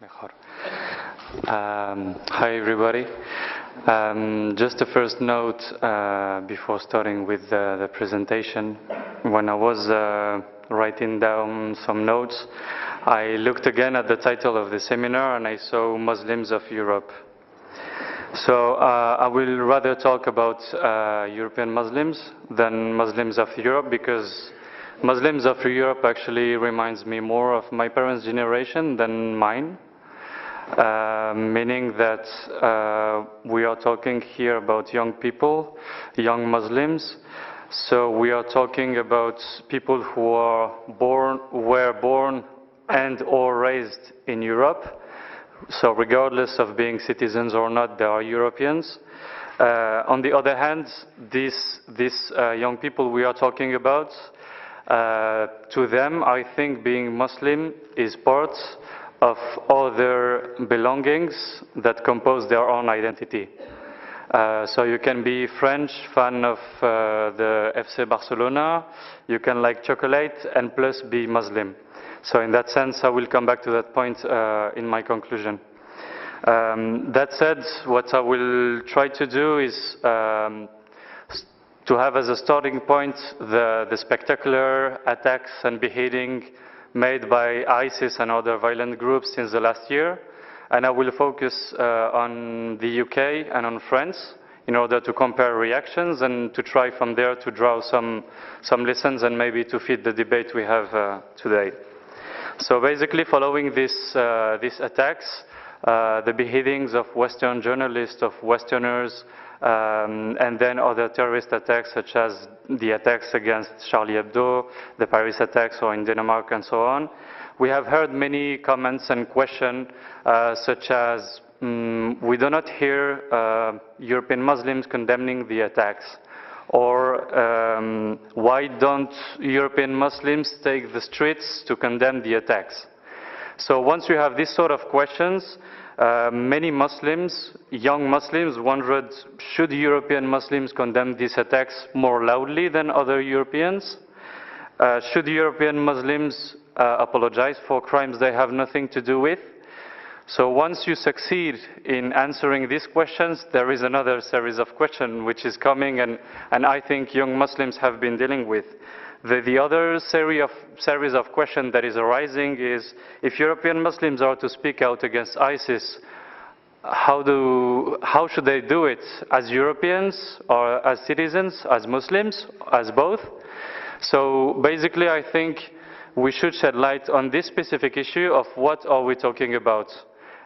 Mejor. Hi everybody. Just a first note before starting with the presentation. When I was writing down some notes, I looked again at the title of the seminar and I saw Muslims of Europe. So I will rather talk about European Muslims than Muslims of Europe, because Muslims of Europe actually reminds me more of my parents' generation than mine. Meaning that we are talking here about young people, young Muslims. So we are talking about people who were born and or raised in Europe. So regardless of being citizens or not, they are Europeans. On the other hand, these young people we are talking about, to them, I think being Muslim is part of other belongings that compose their own identity. So you can be French, fan of the FC Barcelona, you can like chocolate and plus be Muslim. So in that sense, I will come back to that point in my conclusion. That said, what I will try to do is to have as a starting point the spectacular attacks and beheading made by ISIS and other violent groups since the last year. And I will focus on the UK and on France in order to compare reactions and to try from there to draw some lessons and maybe to feed the debate we have today. So basically following these attacks, the beheadings of Western journalists, of Westerners, and then other terrorist attacks such as the attacks against Charlie Hebdo, the Paris attacks or in Denmark and so on. We have heard many comments and questions such as we do not hear European Muslims condemning the attacks, or why don't European Muslims take the streets to condemn the attacks? So once you have these sort of questions, many Muslims, young Muslims, wondered, should European Muslims condemn these attacks more loudly than other Europeans? Should European Muslims apologize for crimes they have nothing to do with? So once you succeed in answering these questions, there is another series of questions which is coming and I think young Muslims have been dealing with. The other series of questions that is arising is, if European Muslims are to speak out against ISIS, how should they do it? As Europeans or as citizens, as Muslims, as both? So basically I think we should shed light on this specific issue of what are we talking about,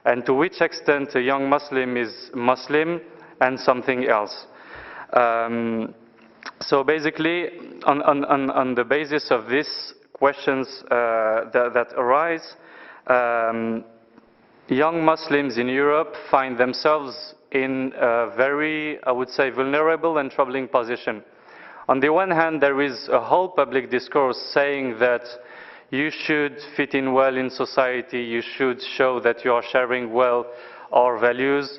and to which extent a young Muslim is Muslim and something else. So basically, on the basis of these questions that arise, young Muslims in Europe find themselves in a very, I would say, vulnerable and troubling position. On the one hand, there is a whole public discourse saying that you should fit in well in society, you should show that you are sharing well our values,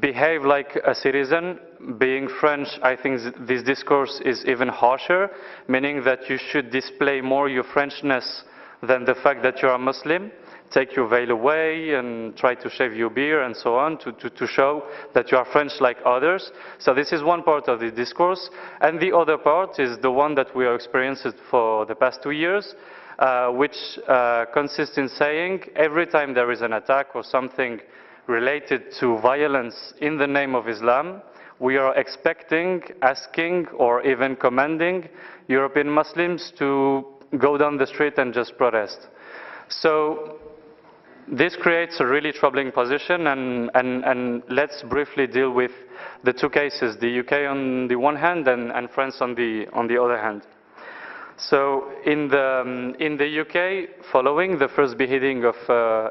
behave like a citizen. Being French, I think this discourse is even harsher, meaning that you should display more your Frenchness than the fact that you are Muslim. Take your veil away and try to shave your beard and so on to show that you are French like others. So this is one part of the discourse. And the other part is the one that we are experiencing for the past 2 years, which consists in saying every time there is an attack or something related to violence in the name of Islam, we are expecting, asking, or even commanding European Muslims to go down the street and just protest. So this creates a really troubling position, and let's briefly deal with the two cases, the UK on the one hand and France on the other hand. So in the UK, following the first beheading of,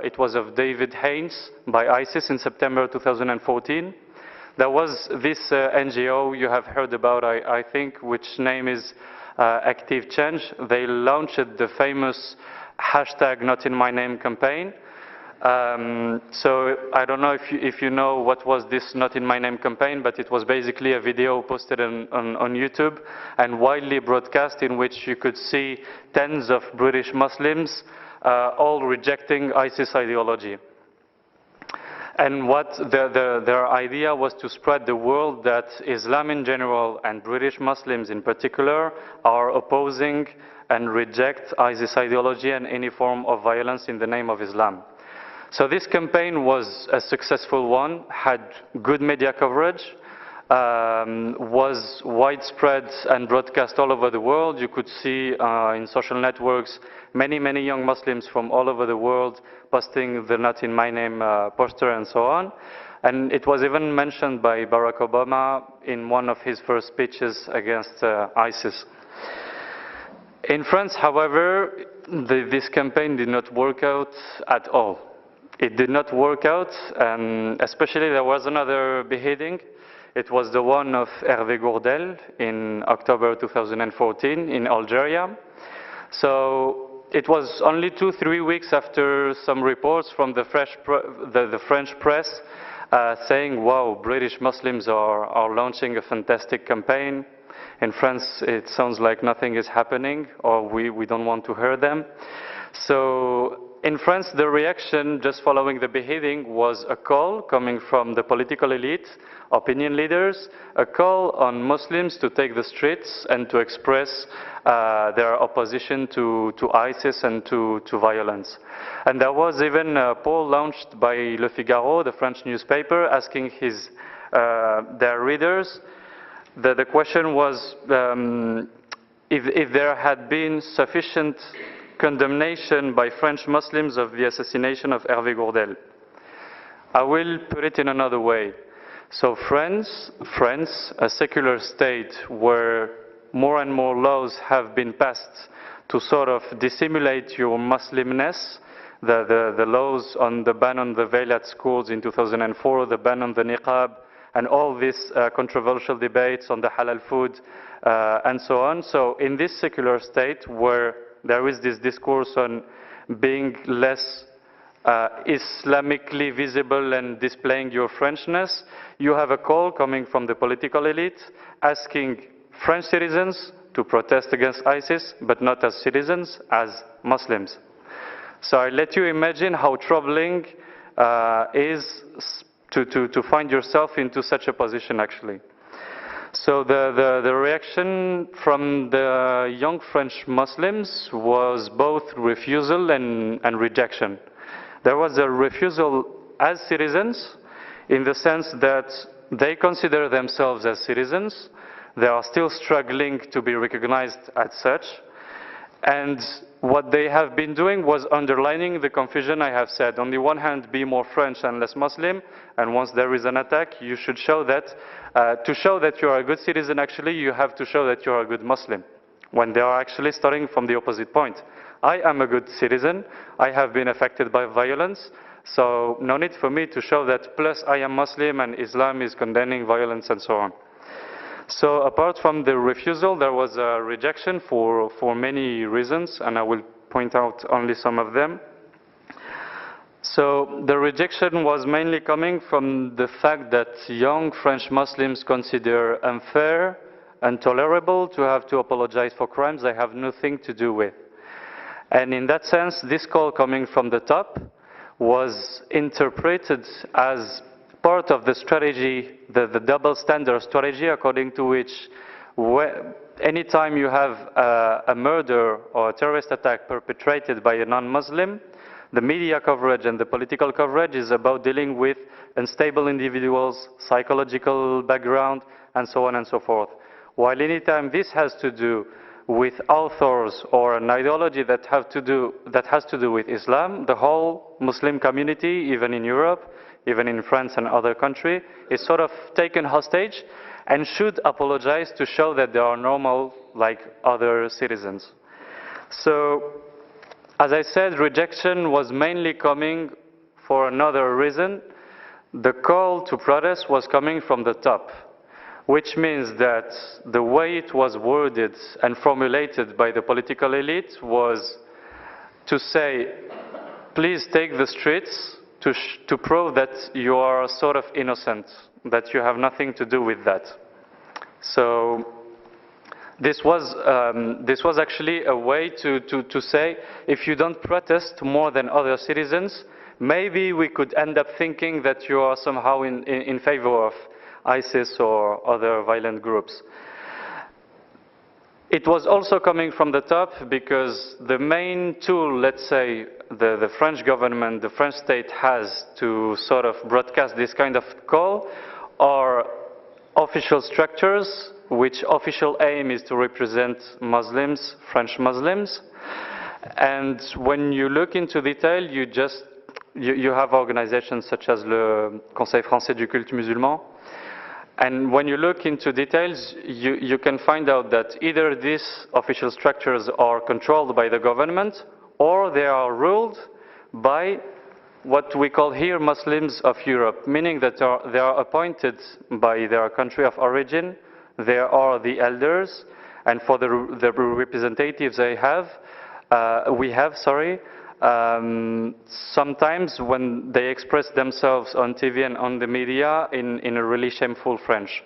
it was of David Haines by ISIS in September 2014, there was this NGO you have heard about, I think, which name is Active Change. They launched the famous hashtag Not In My Name campaign. So I don't know if you know what was this Not In My Name campaign, but it was basically a video posted on YouTube and widely broadcast, in which you could see tens of British Muslims all rejecting ISIS ideology. And what their idea was to spread the word that Islam in general and British Muslims in particular are opposing and reject ISIS ideology and any form of violence in the name of Islam. So this campaign was a successful one, had good media coverage, was widespread and broadcast all over the world. You could see in social networks many young Muslims from all over the world posting the Not in My Name poster and so on. And it was even mentioned by Barack Obama in one of his first speeches against ISIS. In France, however, this campaign did not work out at all. It did not work out, and especially there was another beheading. It was the one of Hervé Gourdel in October 2014 in Algeria. So it was only 2-3 weeks after some reports from the French press saying, wow, British Muslims are launching a fantastic campaign. In France, it sounds like nothing is happening, or we don't want to hear them. So in France, the reaction just following the beheading was a call coming from the political elite, opinion leaders, a call on Muslims to take the streets and to express their opposition to ISIS and to violence. And there was even a poll launched by Le Figaro, the French newspaper, asking their readers. The question was if there had been sufficient condemnation by French Muslims of the assassination of Hervé Gourdel. I will put it in another way. So France, a secular state where more and more laws have been passed to sort of dissimulate your Muslimness, the laws on the ban on the veil at schools in 2004, the ban on the niqab, and all these controversial debates on the halal food and so on. So in this secular state where there is this discourse on being less Islamically visible and displaying your Frenchness, you have a call coming from the political elite asking French citizens to protest against ISIS, but not as citizens, as Muslims. So I let you imagine how troubling is to find yourself into such a position actually. So the reaction from the young French Muslims was both refusal and rejection. There was a refusal as citizens in the sense that they consider themselves as citizens. They are still struggling to be recognized as such. And what they have been doing was underlining the confusion I have said. On the one hand, be more French and less Muslim, and once there is an attack, you should show that, to show that you are a good citizen, actually, you have to show that you are a good Muslim, when they are actually starting from the opposite point. I am a good citizen, I have been affected by violence, so no need for me to show that, plus I am Muslim and Islam is condemning violence and so on. So apart from the refusal, there was a rejection for many reasons, and I will point out only some of them. So the rejection was mainly coming from the fact that young French Muslims consider unfair, intolerable to have to apologize for crimes they have nothing to do with. And in that sense, this call coming from the top was interpreted as part of the strategy, the double standard strategy, according to which anytime you have a murder or a terrorist attack perpetrated by a non-Muslim, the media coverage and the political coverage is about dealing with unstable individuals, psychological background, and so on and so forth. While anytime this has to do with authors or an ideology that has to do with Islam, the whole Muslim community, even in Europe, even in France and other countries, is sort of taken hostage and should apologize to show that they are normal like other citizens. So, as I said, rejection was mainly coming for another reason. The call to protest was coming from the top, which means that the way it was worded and formulated by the political elite was to say, please take the streets to prove that you are sort of innocent, that you have nothing to do with that. So this was actually a way to say, if you don't protest more than other citizens, maybe we could end up thinking that you are somehow in favor of ISIS or other violent groups. It was also coming from the top because the main tool, let's say, the French government, the French state has to sort of broadcast this kind of call are official structures, which official aim is to represent Muslims, French Muslims. And when you look into detail, you have organizations such as le Conseil français du culte musulman. And when you look into details, you can find out that either these official structures are controlled by the government or they are ruled by what we call here Muslims of Europe, meaning that they are appointed by their country of origin, they are the elders, and for the representatives we have, sometimes when they express themselves on TV and on the media in a really shameful French.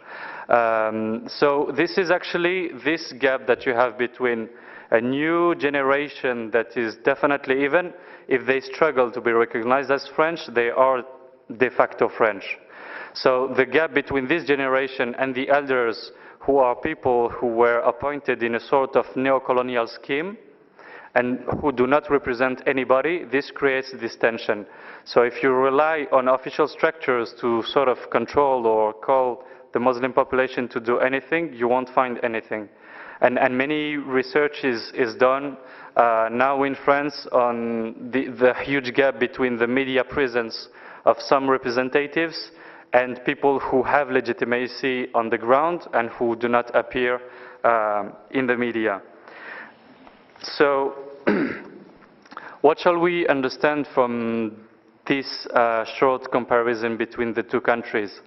So this is actually this gap that you have between a new generation that is definitely, even if they struggle to be recognized as French, they are de facto French. So the gap between this generation and the elders, who are people who were appointed in a sort of neo-colonial scheme, and who do not represent anybody, this creates this tension. So if you rely on official structures to sort of control or call the Muslim population to do anything, you won't find anything. And many research is done now in France on the huge gap between the media presence of some representatives and people who have legitimacy on the ground and who do not appear in the media. So, what shall we understand from this short comparison between the two countries?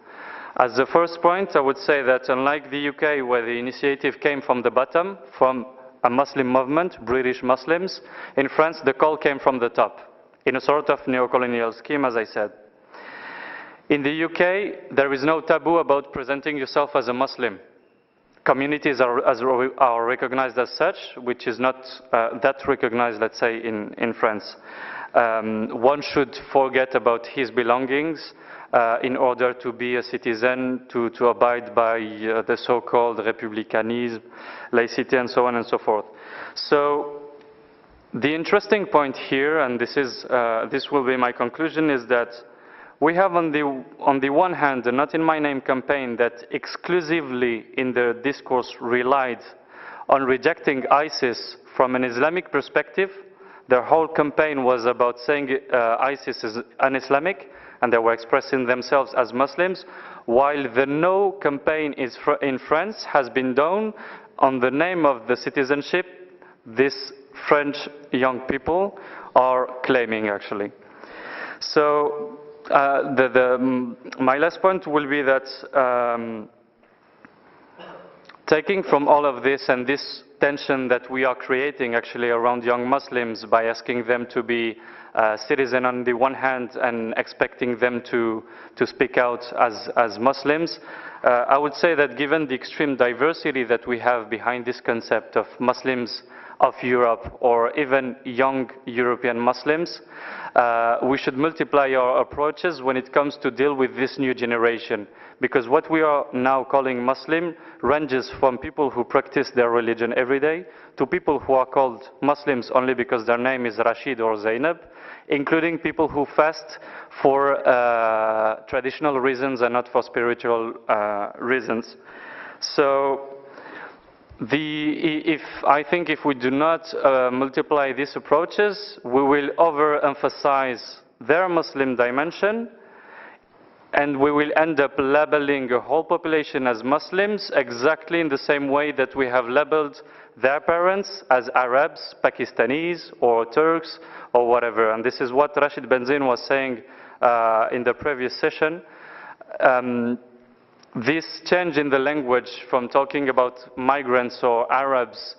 As the first point, I would say that unlike the UK, where the initiative came from the bottom, from a Muslim movement, British Muslims, in France the call came from the top, in a sort of neo-colonial scheme, as I said. In the UK, there is no taboo about presenting yourself as a Muslim. Communities are recognized as such, which is not that recognized, let's say, in France. One should forget about his belongings in order to be a citizen, to abide by the so-called republicanism, laicity, and so on and so forth. So the interesting point here, and this will be my conclusion, is that we have on the one hand the Not in My Name campaign that exclusively in their discourse relied on rejecting ISIS from an Islamic perspective. Their whole campaign was about saying ISIS is un-Islamic, and they were expressing themselves as Muslims, while the No campaign in France has been done on the name of the citizenship these French young people are claiming, actually. So my last point will be that taking from all of this and this tension that we are creating actually around young Muslims by asking them to be citizen on the one hand and expecting them to speak out as Muslims, I would say that given the extreme diversity that we have behind this concept of Muslims of Europe or even young European Muslims, we should multiply our approaches when it comes to deal with this new generation. Because what we are now calling Muslim ranges from people who practice their religion every day to people who are called Muslims only because their name is Rashid or Zainab, including people who fast for traditional reasons and not for spiritual reasons. So I think if we do not multiply these approaches, we will overemphasize their Muslim dimension, and we will end up labeling a whole population as Muslims exactly in the same way that we have labeled their parents as Arabs, Pakistanis, or Turks, or whatever. And this is what Rashid Benzine was saying in the previous session. This change in the language from talking about migrants or Arabs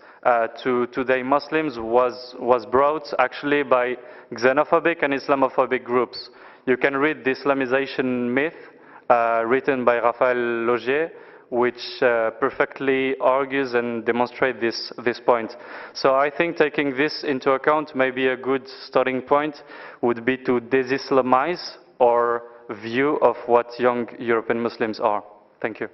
to today Muslims was brought actually by xenophobic and Islamophobic groups. You can read the Islamization myth written by Raphaël Laugier, which perfectly argues and demonstrates this point. So I think taking this into account, maybe a good starting point would be to de-Islamize our view of what young European Muslims are. Thank you.